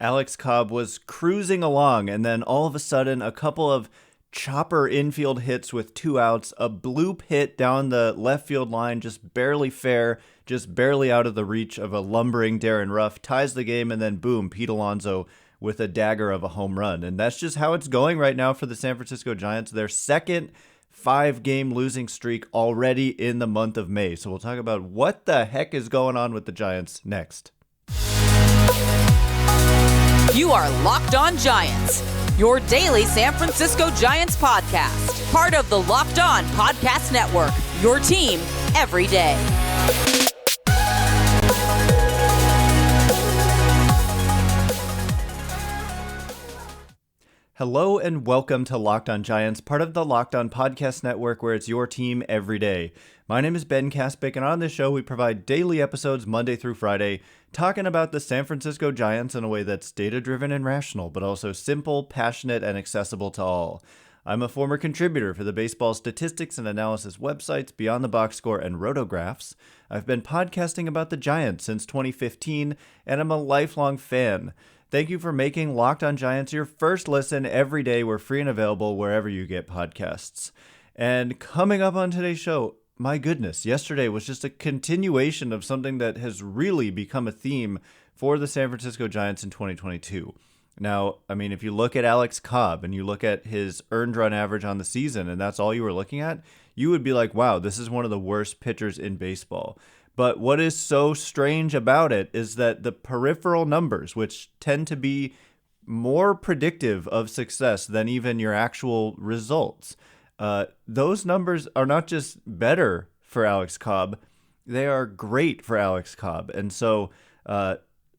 Alex Cobb was cruising along, and then all of a sudden, a couple of chopper infield hits with 2 outs, a bloop hit down the left field line, just barely fair, just barely out of the reach of a lumbering Darren Ruff, ties the game, and then boom, Pete Alonso with a dagger of a home run. And that's just how it's going right now for the San Francisco Giants. Their second 5-game losing streak already in the month of May. So we'll talk about what the heck is going on with the Giants next. You are Locked On Giants, your daily San Francisco Giants podcast. Part of the Locked On Podcast Network, your team every day. Hello and welcome to Locked On Giants, part of the Locked On Podcast Network, where it's your team every day. My name is Ben Kaspick, and on this show we provide daily episodes Monday through Friday, talking about the San Francisco Giants in a way that's data-driven and rational, but also simple, passionate, and accessible to all. I'm a former contributor for the baseball statistics and analysis websites Beyond the Box Score and Rotographs. I've been podcasting about the Giants since 2015, and I'm a lifelong fan. Thank you for making Locked On Giants your first listen every day. We're free and available wherever you get podcasts. And coming up on today's show, my goodness, yesterday was just a continuation of something that has really become a theme for the San Francisco Giants in 2022. Now, I mean, if you look at Alex Cobb and you look at his earned run average on the season, and that's all you were looking at, you would be like, wow, this is one of the worst pitchers in baseball. But what is so strange about it is that the peripheral numbers, which tend to be more predictive of success than even your actual results, those numbers are not just better for Alex Cobb, they are great for Alex Cobb. And so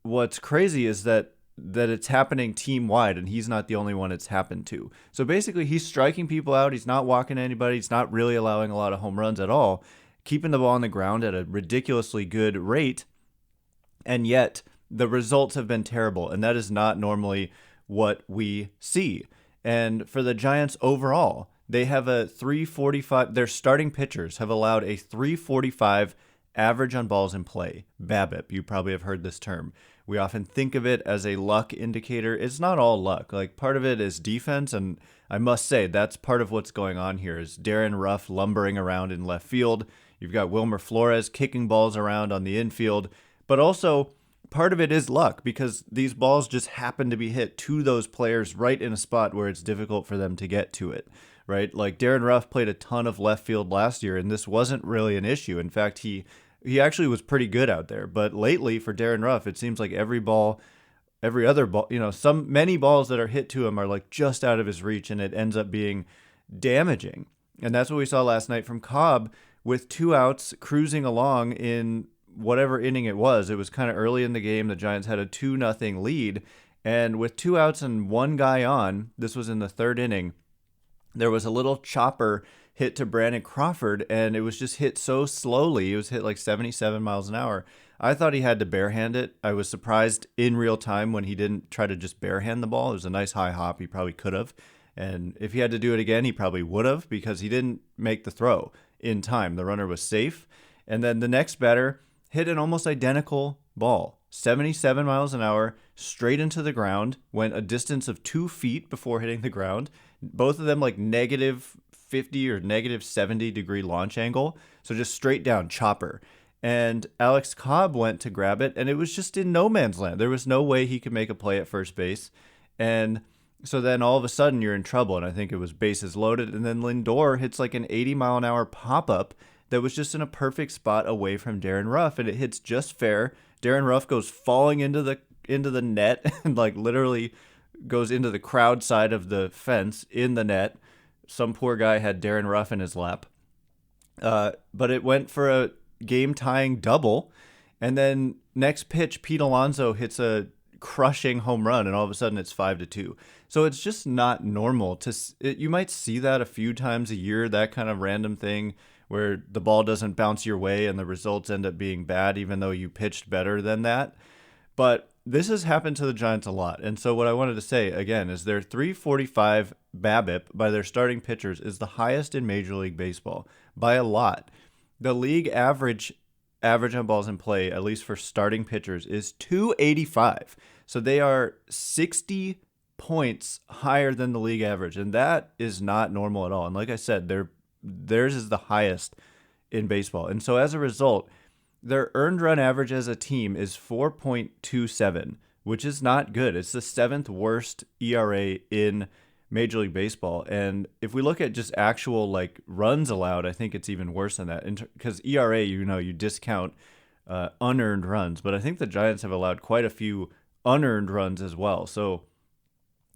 what's crazy is that it's happening team-wide, and he's not the only one it's happened to. So basically, he's striking people out, he's not walking anybody, he's not really allowing a lot of home runs at all, keeping the ball on the ground at a ridiculously good rate, and yet the results have been terrible, and that is not normally what we see. And for the Giants overall, they have a 345, their starting pitchers have allowed a 345 average on balls in play, BABIP. You probably have heard this term. We often think of it as a luck indicator. It's not all luck. Like, part of it is defense, and I must say that's part of what's going on here is Darren Ruff lumbering around in left field. You've got Wilmer Flores kicking balls around on the infield, but also part of it is luck because these balls just happen to be hit to those players right in a spot where it's difficult for them to get to it, right? Like Darren Ruff played a ton of left field last year, and this wasn't really an issue. In fact, he actually was pretty good out there. But lately for Darren Ruff, it seems like every other ball, many balls that are hit to him are like just out of his reach, and it ends up being damaging. And that's what we saw last night from Cobb with 2 outs, cruising along in whatever inning it was. It was kind of early in the game. The Giants had a 2-0 lead. And with 2 outs and 1 guy on, this was in the 3rd inning, there was a little chopper hit to Brandon Crawford, and it was just hit so slowly. It was hit like 77 miles an hour. I thought he had to barehand it. I was surprised in real time when he didn't try to just barehand the ball. It was a nice high hop. He probably could have. And if he had to do it again, he probably would have because he didn't make the throw in time. The runner was safe. And then the next batter hit an almost identical ball, 77 miles an hour, straight into the ground, went a distance of 2 feet before hitting the ground. Both of them like negative 50 or negative 70 degree launch angle. So just straight down chopper. And Alex Cobb went to grab it, and it was just in no man's land. There was no way he could make a play at first base. And so then all of a sudden you're in trouble, and I think it was bases loaded, and then Lindor hits like an 80-mile-an-hour pop-up that was just in a perfect spot away from Darren Ruff, and it hits just fair. Darren Ruff goes falling into the net and like literally goes into the crowd side of the fence in the net. Some poor guy had Darren Ruff in his lap. But it went for a game-tying double, and then next pitch, Pete Alonso hits a crushing home run, and all of a sudden it's 5-2. So it's just not normal you might see that a few times a year, that kind of random thing where the ball doesn't bounce your way and the results end up being bad even though you pitched better than that. But this has happened to the Giants a lot. And so what I wanted to say again is their 345 BABIP by their starting pitchers is the highest in Major League Baseball by a lot. The league average on balls in play, at least for starting pitchers, is 285. So they are 60 points higher than the league average, and that is not normal at all. And like I said, theirs is the highest in baseball. And so as a result, their earned run average as a team is 4.27, which is not good. It's the 7th worst ERA in Major League Baseball. And if we look at just actual like runs allowed, I think it's even worse than that. Because ERA, you discount unearned runs, but I think the Giants have allowed quite a few unearned runs as well. So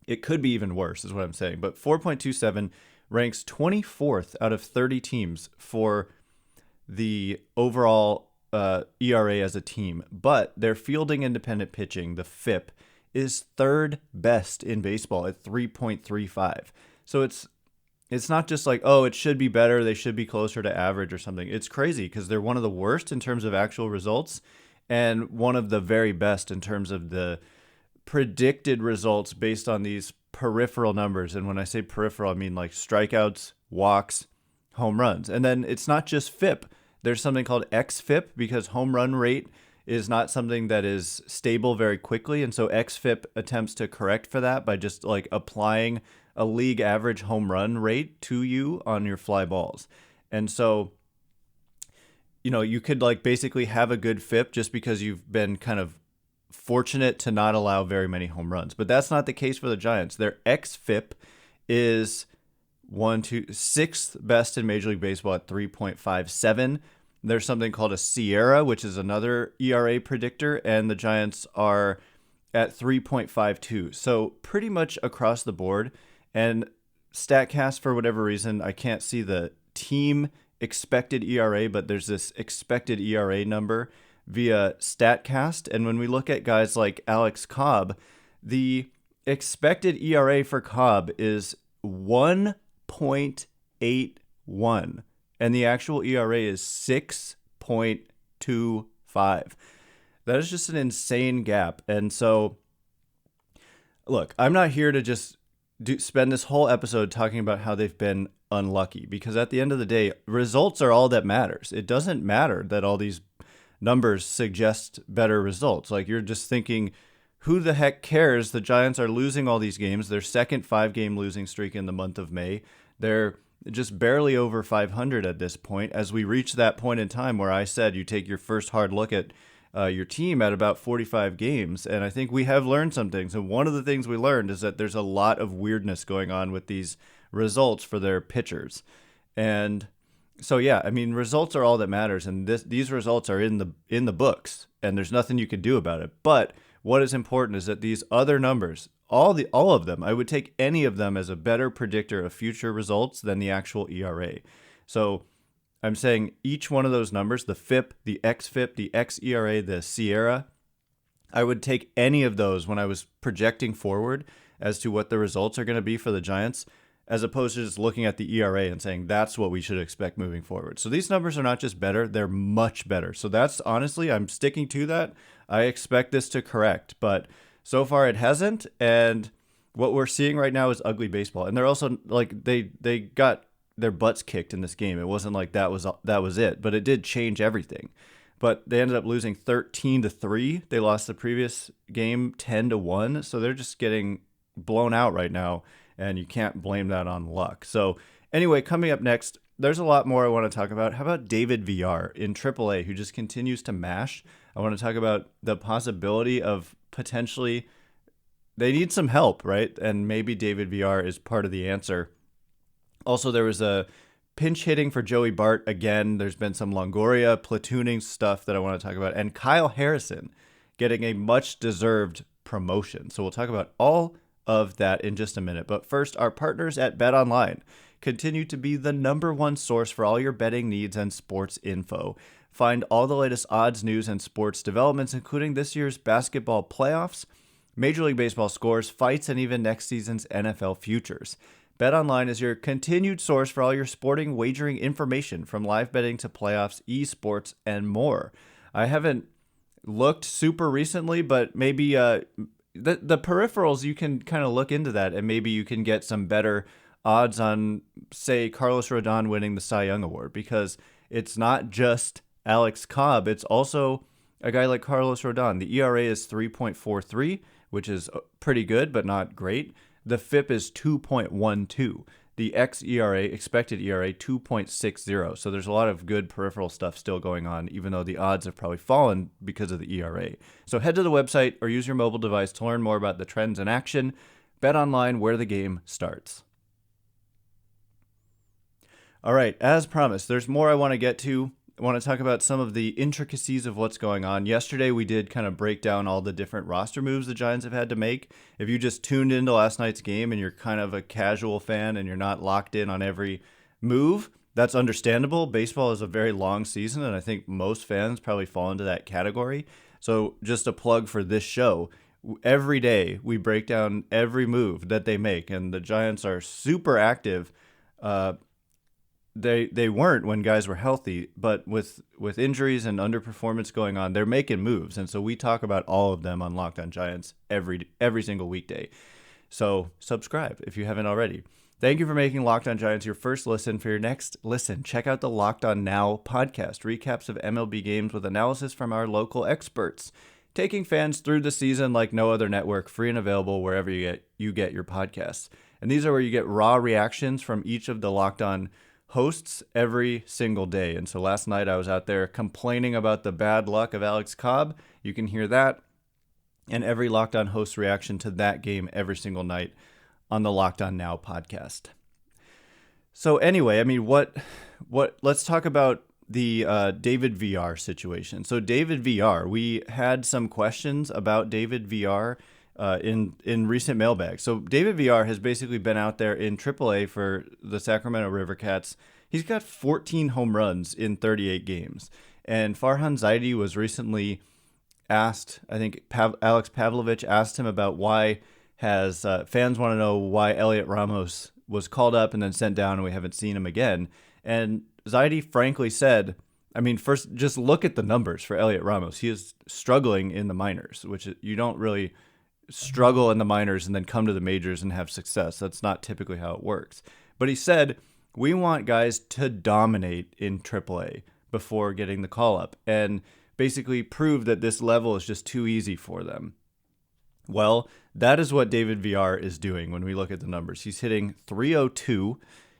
it could be even worse, is what I'm saying. But 4.27 ranks 24th out of 30 teams for the overall ERA as a team. But their fielding independent pitching, the FIP, is 3rd best in baseball at 3.35. So it's not just like, oh, it should be better, they should be closer to average or something. It's crazy because they're one of the worst in terms of actual results and one of the very best in terms of the predicted results based on these peripheral numbers. And when I say peripheral, I mean like strikeouts, walks, home runs. And then it's not just FIP. There's something called xFIP because home run rate is not something that is stable very quickly. And so xFIP attempts to correct for that by just like applying a league average home run rate to you on your fly balls. And so, you could like basically have a good FIP just because you've been kind of fortunate to not allow very many home runs. But that's not the case for the Giants. Their xFIP is 6th best in Major League Baseball at 3.57. There's something called a Sierra, which is another ERA predictor, and the Giants are at 3.52. So pretty much across the board. And StatCast, for whatever reason, I can't see the team expected ERA, but there's this expected ERA number via StatCast. And when we look at guys like Alex Cobb, the expected ERA for Cobb is 1.81. And the actual ERA is 6.25. That is just an insane gap. And so, look, I'm not here to just spend this whole episode talking about how they've been unlucky, because at the end of the day, results are all that matters. It doesn't matter that all these numbers suggest better results. Like, you're just thinking, who the heck cares? The Giants are losing all these games. Their second 5-game losing streak in the month of May. They're just barely over 500 at this point. As we reach that point in time where I said you take your first hard look at your team at about 45 games. And I think we have learned some things. And one of the things we learned is that there's a lot of weirdness going on with these results for their pitchers. And so, yeah, I mean, results are all that matters. And these results are in the books, and there's nothing you can do about it. But what is important is that these other numbers, all of them, I would take any of them as a better predictor of future results than the actual ERA. So I'm saying each one of those numbers, the FIP, the xFIP, the xERA, the Sierra, I would take any of those when I was projecting forward as to what the results are going to be for the Giants, as opposed to just looking at the ERA and saying that's what we should expect moving forward. So these numbers are not just better, they're much better. So that's honestly, I'm sticking to that. I expect this to correct, but so far it hasn't. And what we're seeing right now is ugly baseball. And they're also like, they got their butts kicked in this game. It wasn't like that was it, but it did change everything. But they ended up losing 13-3. They lost the previous game 10-1. So they're just getting blown out right now. And you can't blame that on luck. So anyway, coming up next, there's a lot more I want to talk about. How about David Villar in AAA, who just continues to mash? I want to talk about the possibility of potentially they need some help, right? And maybe David Villar is part of the answer. Also, there was a pinch hitting for Joey Bart again. There's been some Longoria platooning stuff that I want to talk about. And Kyle Harrison getting a much-deserved promotion. So we'll talk about all of that in just a minute. But first, our partners at BetOnline continue to be the #1 source for all your betting needs and sports info. Find all the latest odds, news, and sports developments, including this year's basketball playoffs, Major League Baseball scores, fights, and even next season's NFL futures. BetOnline is your continued source for all your sporting wagering information, from live betting to playoffs, esports, and more. I haven't looked super recently, but maybe the peripherals, you can kind of look into that, and maybe you can get some better odds on, say, Carlos Rodón winning the Cy Young Award, because it's not just Alex Cobb, it's also a guy like Carlos Rodón. The ERA is 3.43, which is pretty good, but not great. The FIP is 2.12. The xERA, expected ERA, 2.60. So there's a lot of good peripheral stuff still going on, even though the odds have probably fallen because of the ERA. So head to the website or use your mobile device to learn more about the trends in action. Bet online, where the game starts. All right, as promised, there's more I want to get to. I want to talk about some of the intricacies of what's going on. Yesterday, we did kind of break down all the different roster moves the Giants have had to make. If you just tuned into last night's game and you're kind of a casual fan and you're not locked in on every move, that's understandable. Baseball is a very long season, and I think most fans probably fall into that category. So just a plug for this show. Every day, we break down every move that they make, and the Giants are super active. They weren't when guys were healthy, but with injuries and underperformance going on, they're making moves. And so we talk about all of them on Locked On Giants every single weekday. So subscribe if you haven't already. Thank you for making Locked On Giants your first listen. For your next listen, check out the Locked On Now podcast, recaps of MLB games with analysis from our local experts, taking fans through the season like no other network, free and available wherever you get your podcasts. And these are where you get raw reactions from each of the Locked On hosts every single day. And so last night I was out there complaining about the bad luck of Alex Cobb. You can hear that and every Locked On host reaction to that game every single night on the Locked On Now podcast. So anyway, I mean, let's talk about the David VR situation. So David VR, we had some questions about David VR in recent mailbags. So David VR has basically been out there in AAA for the Sacramento River Cats. He's got 14 home runs in 38 games. And Farhan Zaidi was recently asked, I think Alex Pavlovich asked him about why fans want to know why Elliot Ramos was called up and then sent down and we haven't seen him again. And Zaidi frankly said, I mean, first, just look at the numbers for Elliot Ramos. He is struggling in the minors, which you don't really struggle in the minors and then come to the majors and have success. That's not typically how it works. But he said, we want guys to dominate in AAA before getting the call up and basically prove that this level is just too easy for them. Well, that is what David VR is doing when we look at the numbers. He's hitting .302.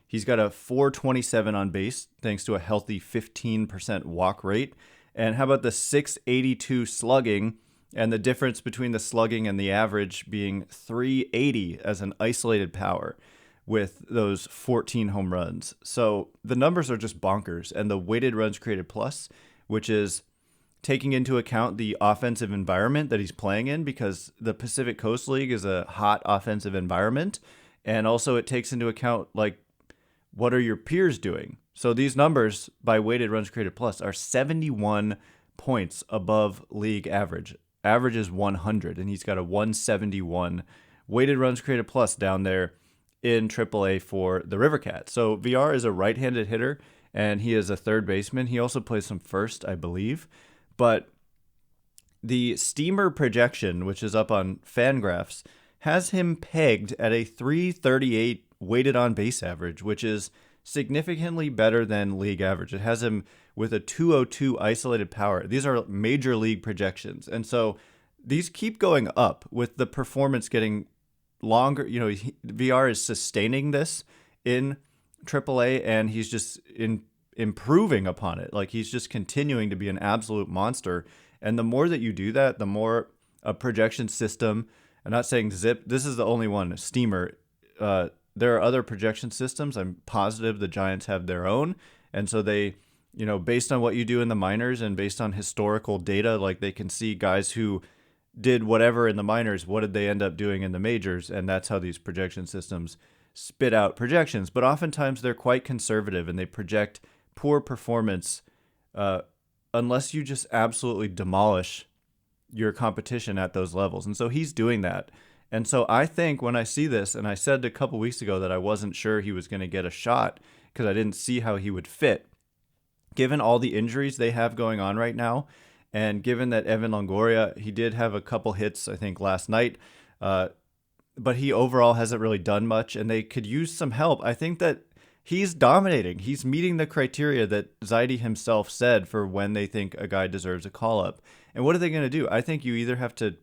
He's got a .427 on base thanks to a healthy 15% walk rate. And how about the .682 slugging? And the difference between the slugging and the average being .380 as an isolated power with those 14 home runs. So the numbers are just bonkers. And the weighted runs created plus, which is taking into account the offensive environment that he's playing in, because the Pacific Coast League is a hot offensive environment. And also it takes into account, like, what are your peers doing? So these numbers by weighted runs created plus are 71 points above league average. Average is 100, and he's got a 171 weighted runs created plus down there in AAA for the River Cats. So VR is a right-handed hitter, and he is a third baseman. He also plays some first, I believe. But the Steamer projection, which is up on Fangraphs, has him pegged at a 338 weighted on base average, which is significantly better than league average. It has him with a 202 isolated power. These are major league projections. And so these keep going up with the performance getting longer. You know, VR is sustaining this in AAA, and he's just improving upon it. Like, he's just continuing to be an absolute monster. And the more that you do that, the more a projection system, I'm not saying Zip, this is the only one, Steamer, there are other projection systems. I'm positive the Giants have their own. And so they, you know, based on what you do in the minors and based on historical data, like, they can see guys who did whatever in the minors, what did they end up doing in the majors? And that's how these projection systems spit out projections. But oftentimes they're quite conservative and they project poor performance unless you just absolutely demolish your competition at those levels. And so he's doing that. And so I think when I see this, and I said a couple weeks ago that I wasn't sure he was going to get a shot because I didn't see how he would fit, given all the injuries they have going on right now, and given that Evan Longoria, he did have a couple hits, I think, last night, but he overall hasn't really done much, and they could use some help. I think that he's dominating. He's meeting the criteria that Zaidi himself said for when they think a guy deserves a call-up. And what are they going to do? I think you either have to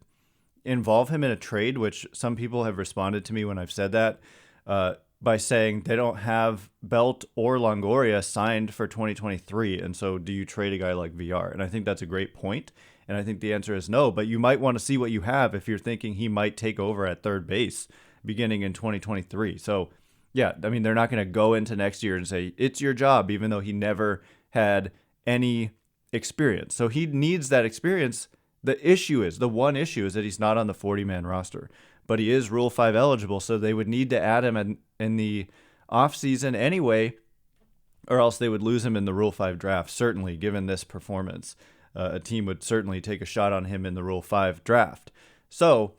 involve him in a trade, which some people have responded to me when I've said that, by saying they don't have Belt or Longoria signed for 2023. And so do you trade a guy like VR? And I think that's a great point. And I think the answer is no, but you might want to see what you have if you're thinking he might take over at third base beginning in 2023. So yeah, I mean, they're not going to go into next year and say, it's your job, even though he never had any experience. So he needs that experience. The one issue is that he's not on the 40-man roster, but he is Rule 5 eligible, so they would need to add him in the offseason anyway, or else they would lose him in the Rule 5 draft, certainly, given this performance. A team would certainly take a shot on him in the Rule 5 draft. So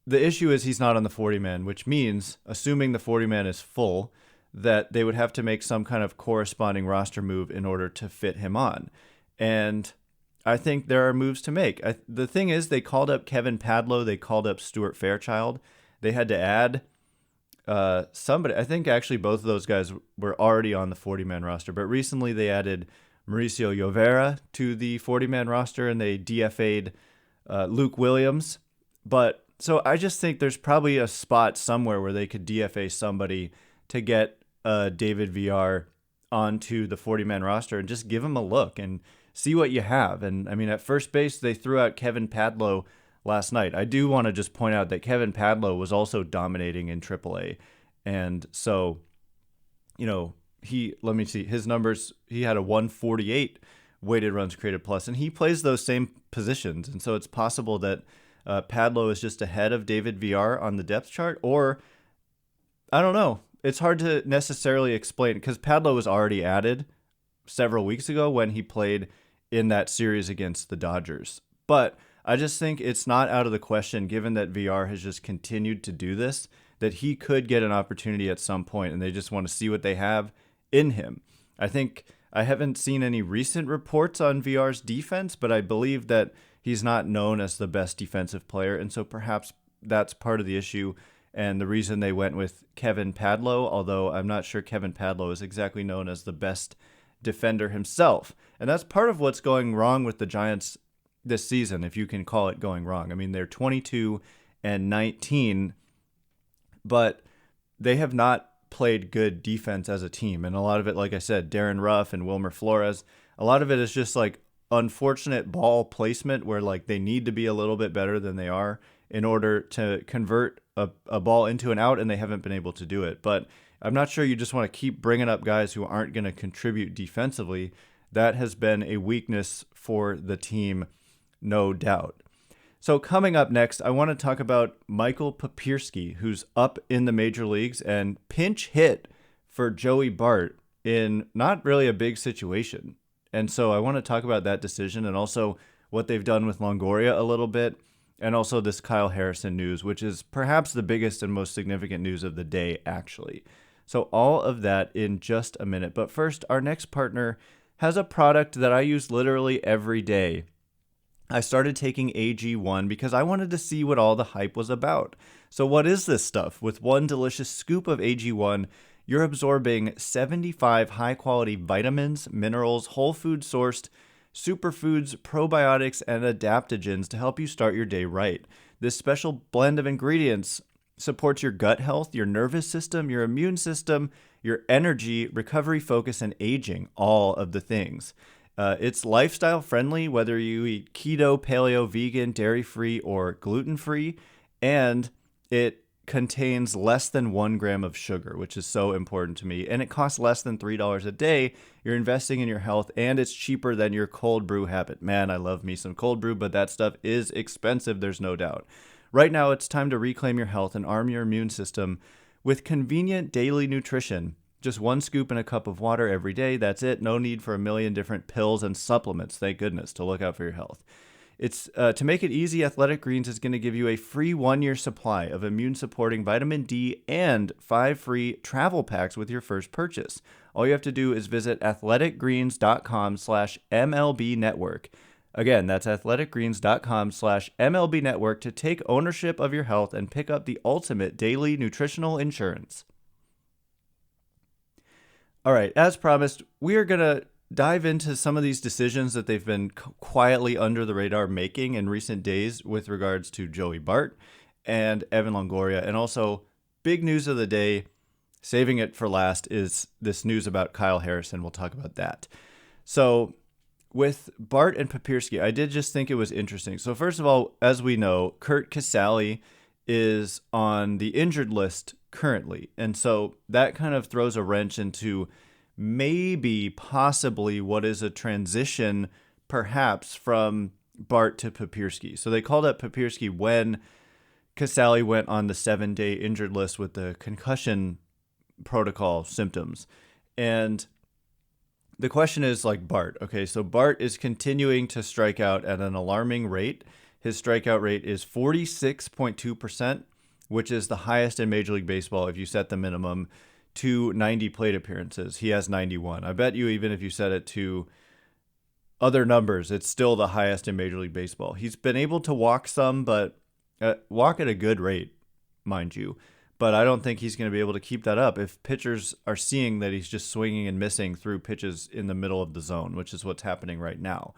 the issue is he's not on the 40-man, which means, assuming the 40-man is full, that they would have to make some kind of corresponding roster move in order to fit him on. And I think there are moves to make. The thing is, they called up Kevin Padlow. They called up Stuart Fairchild. They had to add somebody. I think actually both of those guys were already on the 40-man roster. But recently they added Mauricio Llovera to the 40-man roster, and they DFA'd Luke Williams. But so I just think there's probably a spot somewhere where they could DFA somebody to get David VR onto the 40-man roster and just give him a look and see what you have. And I mean, at first base, they threw out Kevin Padlow last night. I do want to just point out that Kevin Padlow was also dominating in AAA. And so, let me see his numbers. He had a 148 weighted runs created plus, and he plays those same positions. And so it's possible that Padlow is just ahead of David VR on the depth chart, or I don't know. It's hard to necessarily explain because Padlow was already added several weeks ago when he played in that series against the Dodgers. But I just think it's not out of the question, given that VR has just continued to do this, that he could get an opportunity at some point, and they just want to see what they have in him. I haven't seen any recent reports on VR's defense, but I believe that he's not known as the best defensive player, and so perhaps that's part of the issue and the reason they went with Kevin Padlow, although I'm not sure Kevin Padlow is exactly known as the best defender himself. And that's part of what's going wrong with the Giants this season, if you can call it going wrong. I mean, they're 22-19, but they have not played good defense as a team. And a lot of it, like I said, Darren Ruff and Wilmer Flores, a lot of it is just like unfortunate ball placement where like they need to be a little bit better than they are in order to convert a ball into an out, and they haven't been able to do it. But I'm not sure you just want to keep bringing up guys who aren't going to contribute defensively. That has been a weakness for the team, no doubt. So coming up next, I want to talk about Michael Papierski, who's up in the major leagues and pinch hit for Joey Bart in not really a big situation. And so I want to talk about that decision and also what they've done with Longoria a little bit, and also this Kyle Harrison news, which is perhaps the biggest and most significant news of the day, actually. So all of that in just a minute. But first, our next partner has a product that I use literally every day. I started taking AG1 because I wanted to see what all the hype was about. So what is this stuff? With one delicious scoop of AG1, you're absorbing 75 high-quality vitamins, minerals, whole food sourced, superfoods, probiotics, and adaptogens to help you start your day right. This special blend of ingredients supports your gut health, your nervous system, your immune system, your energy, recovery, focus, and aging, all of the things. It's lifestyle friendly, whether you eat keto, paleo, vegan, dairy-free, or gluten-free, and it contains less than 1 gram of sugar, which is so important to me, and it costs less than $3 a day. You're investing in your health, and it's cheaper than your cold brew habit. Man, I love me some cold brew, but that stuff is expensive, there's no doubt. Right now, it's time to reclaim your health and arm your immune system with convenient daily nutrition. Just 1 scoop in a cup of water every day. That's it. No need for a million different pills and supplements, thank goodness, to look out for your health. It's to make it easy, Athletic Greens is going to give you a free 1-year supply of immune-supporting vitamin D and 5 free travel packs with your first purchase. All you have to do is visit athleticgreens.com/MLB network. Again, that's athleticgreens.com/MLB network to take ownership of your health and pick up the ultimate daily nutritional insurance. All right, as promised, we are going to dive into some of these decisions that they've been quietly under the radar making in recent days with regards to Joey Bart and Evan Longoria. And also, big news of the day, saving it for last, is this news about Kyle Harrison. We'll talk about that. So with Bart and Papierski, I did just think it was interesting. So first of all, as we know, Curt Casali is on the injured list currently. And so that kind of throws a wrench into maybe possibly what is a transition perhaps from Bart to Papierski. So they called up Papierski when Casali went on the 7-day injured list with the concussion protocol symptoms. And the question is like Bart. Okay, so Bart is continuing to strike out at an alarming rate. His strikeout rate is 46.2%, which is the highest in Major League Baseball if you set the minimum to 90 plate appearances. He has 91. I bet you even if you set it to other numbers, it's still the highest in Major League Baseball. He's been able to walk some, but walk at a good rate, mind you. But I don't think he's going to be able to keep that up if pitchers are seeing that he's just swinging and missing through pitches in the middle of the zone, which is what's happening right now.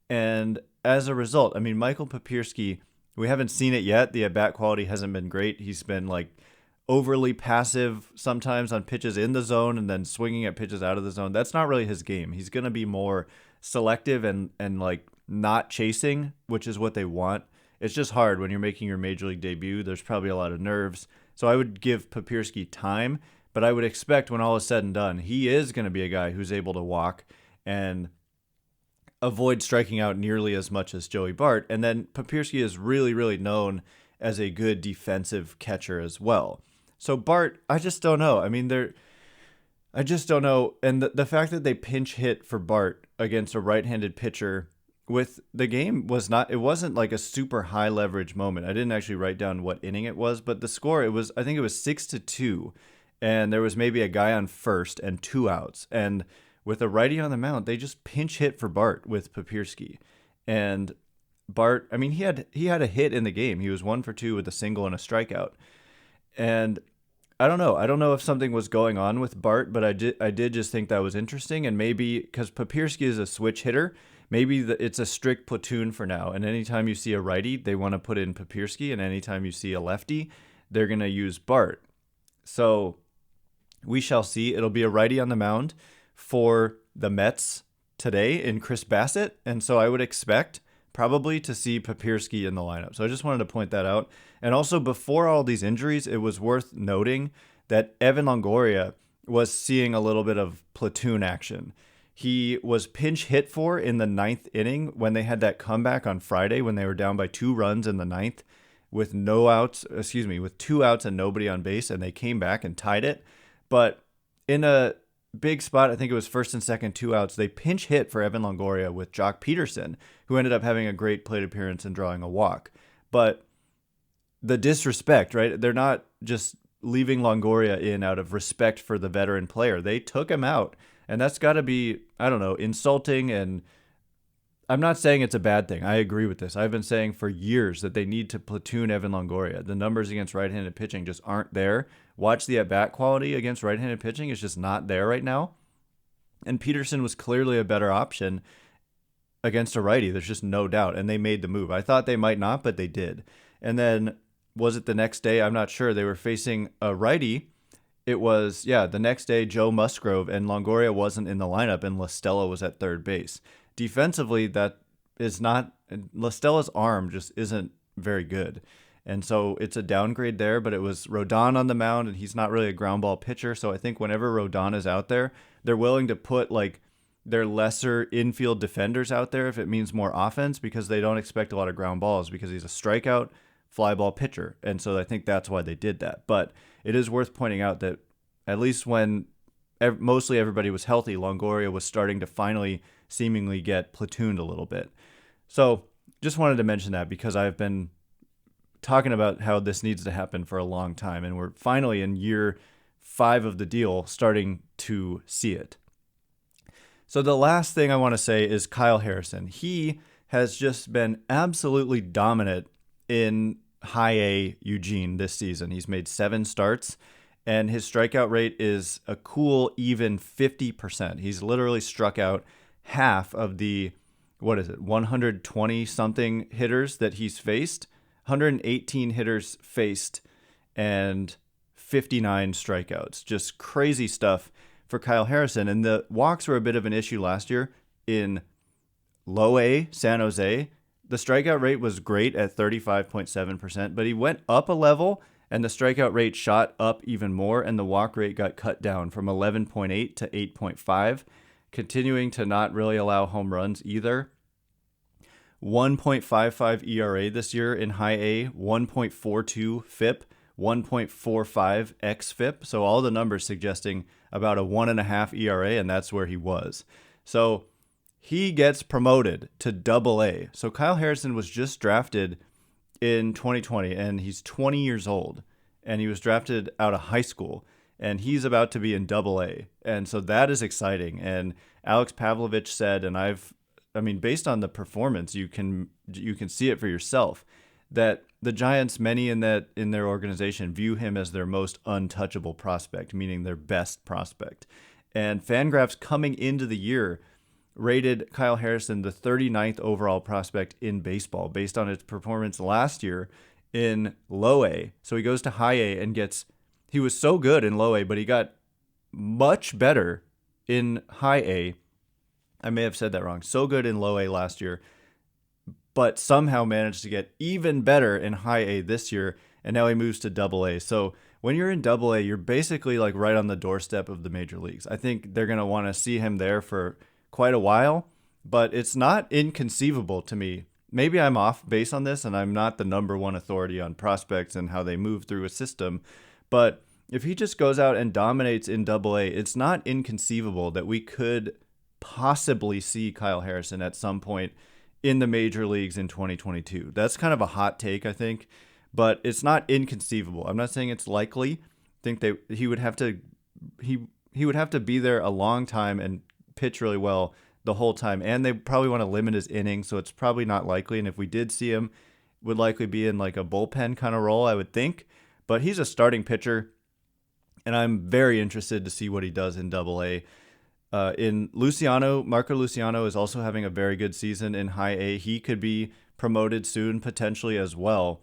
And as a result, I mean, Michael Papierski, we haven't seen it yet. The at-bat quality hasn't been great. He's been like overly passive sometimes on pitches in the zone and then swinging at pitches out of the zone. That's not really his game. He's going to be more selective and like not chasing, which is what they want. It's just hard when you're making your Major League debut. There's probably a lot of nerves. So I would give Papierski time, but I would expect when all is said and done, he is going to be a guy who's able to walk and avoid striking out nearly as much as Joey Bart. And then Papierski is really, really known as a good defensive catcher as well. So Bart, I just don't know. I mean, I just don't know. And the fact that they pinch hit for Bart against a right-handed pitcher with the game it wasn't like a super high leverage moment. I didn't actually write down what inning it was, but the score, I think it was 6-2. And there was maybe a guy on first and 2 outs. And with a righty on the mound, they just pinch hit for Bart with Papierski. And Bart, I mean, he had a hit in the game. He was 1 for 2 with a single and a strikeout. And I don't know. I don't know if something was going on with Bart, but I did just think that was interesting. And maybe because Papierski is a switch hitter, maybe it's a strict platoon for now. And anytime you see a righty, they want to put in Papierski. And anytime you see a lefty, they're going to use Bart. So we shall see. It'll be a righty on the mound for the Mets today in Chris Bassett. And so I would expect probably to see Papierski in the lineup. So I just wanted to point that out. And also before all these injuries, it was worth noting that Evan Longoria was seeing a little bit of platoon action. He was pinch hit for in the 9th inning when they had that comeback on Friday when they were down by 2 runs in the 9th with 2 outs and nobody on base, and they came back and tied it. But in a big spot, I think it was first and second, 2 outs, they pinch hit for Evan Longoria with Jock Peterson, who ended up having a great plate appearance and drawing a walk. But the disrespect, right? They're not just leaving Longoria in out of respect for the veteran player. They took him out. And that's got to be, I don't know, insulting. And I'm not saying it's a bad thing. I agree with this. I've been saying for years that they need to platoon Evan Longoria. The numbers against right-handed pitching just aren't there. Watch the at-bat quality against right-handed pitching. It's just not there right now. And Peterson was clearly a better option against a righty. There's just no doubt. And they made the move. I thought they might not, but they did. And then was it the next day? I'm not sure. They were facing a righty. It was, the next day, Joe Musgrove, and Longoria wasn't in the lineup, and La Stella was at third base. Defensively, that is not, La Stella's arm just isn't very good. And so it's a downgrade there, but it was Rodón on the mound, and he's not really a ground ball pitcher. So I think whenever Rodón is out there, they're willing to put like their lesser infield defenders out there if it means more offense, because they don't expect a lot of ground balls because he's a strikeout fly ball pitcher. And so I think that's why they did that. But it is worth pointing out that at least when mostly everybody was healthy, Longoria was starting to finally seemingly get platooned a little bit. So just wanted to mention that because I've been talking about how this needs to happen for a long time, and we're finally in year 5 of the deal starting to see it. So the last thing I want to say is Kyle Harrison. He has just been absolutely dominant in High A Eugene this season. He's made 7 starts, and his strikeout rate is a cool even 50%. He's literally struck out half of the 120 something hitters that he's faced, 118 hitters faced, and 59 strikeouts. Just crazy stuff for Kyle Harrison. And the walks were a bit of an issue last year in low A, San Jose. The strikeout rate was great at 35.7%, but he went up a level and the strikeout rate shot up even more, and the walk rate got cut down from 11.8 to 8.5, continuing to not really allow home runs either. 1.55 ERA this year in high A, 1.42 FIP, 1.45 xFIP. So all the numbers suggesting about a 1.5 ERA, and that's where he was. So he gets promoted to Double A. So Kyle Harrison was just drafted in 2020, and he's 20 years old, and he was drafted out of high school, and he's about to be in Double A. And so that is exciting. And Alex Pavlovich said, and based on the performance, you can see it for yourself, that the Giants, many in their organization, view him as their most untouchable prospect, meaning their best prospect. And Fangraphs coming into the year rated Kyle Harrison the 39th overall prospect in baseball based on his performance last year in low A. So he goes to high A and he was so good in low A, but he got much better in high A. I may have said that wrong. So good in low A last year, but somehow managed to get even better in high A this year, and now he moves to Double A. So when you're in Double A, you're basically like right on the doorstep of the major leagues. I think they're going to want to see him there for quite a while, but it's not inconceivable to me. Maybe I'm off base on this, and I'm not the number one authority on prospects and how they move through a system, but if he just goes out and dominates in Double A, it's not inconceivable that we could possibly see Kyle Harrison at some point in the major leagues in 2022. That's kind of a hot take, I think, but it's not inconceivable. I'm not saying it's likely. I think he would have to be there a long time and pitch really well the whole time, and they probably want to limit his innings, so it's probably not likely. And if we did see him, would likely be in like a bullpen kind of role, I would think. But he's a starting pitcher, and I'm very interested to see what he does in Double A. Marco Luciano is also having a very good season in high A. He could be promoted soon, potentially as well.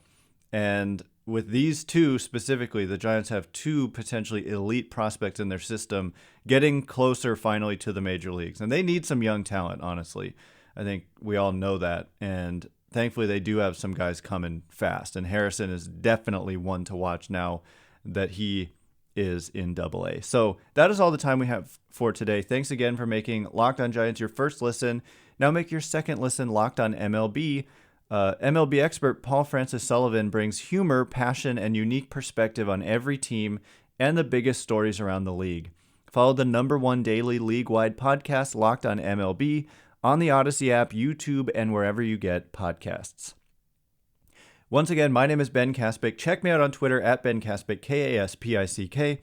And with these two specifically, the Giants have two potentially elite prospects in their system getting closer finally to the major leagues. And they need some young talent, honestly. I think we all know that. And thankfully, they do have some guys coming fast. And Harrison is definitely one to watch now that he is in Double A. So that is all the time we have for today. Thanks again for making Locked On Giants your first listen. Now make your second listen Locked On MLB. MLB expert Paul Francis Sullivan brings humor, passion, and unique perspective on every team and the biggest stories around the league. Follow the #1 daily league-wide podcast, Locked On MLB, on the Odyssey app, YouTube, and wherever you get podcasts. Once again, my name is Ben Kaspick. Check me out on Twitter at Ben Kaspick, Kaspick.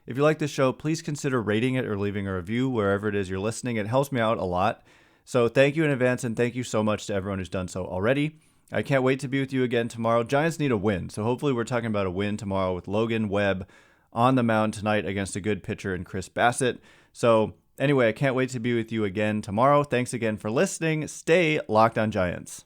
If you like this show, please consider rating it or leaving a review wherever it is you're listening. It helps me out a lot. So thank you in advance, and thank you so much to everyone who's done so already. I can't wait to be with you again tomorrow. Giants need a win, so hopefully we're talking about a win tomorrow with Logan Webb on the mound tonight against a good pitcher in Chris Bassett. So anyway, I can't wait to be with you again tomorrow. Thanks again for listening. Stay Locked On Giants.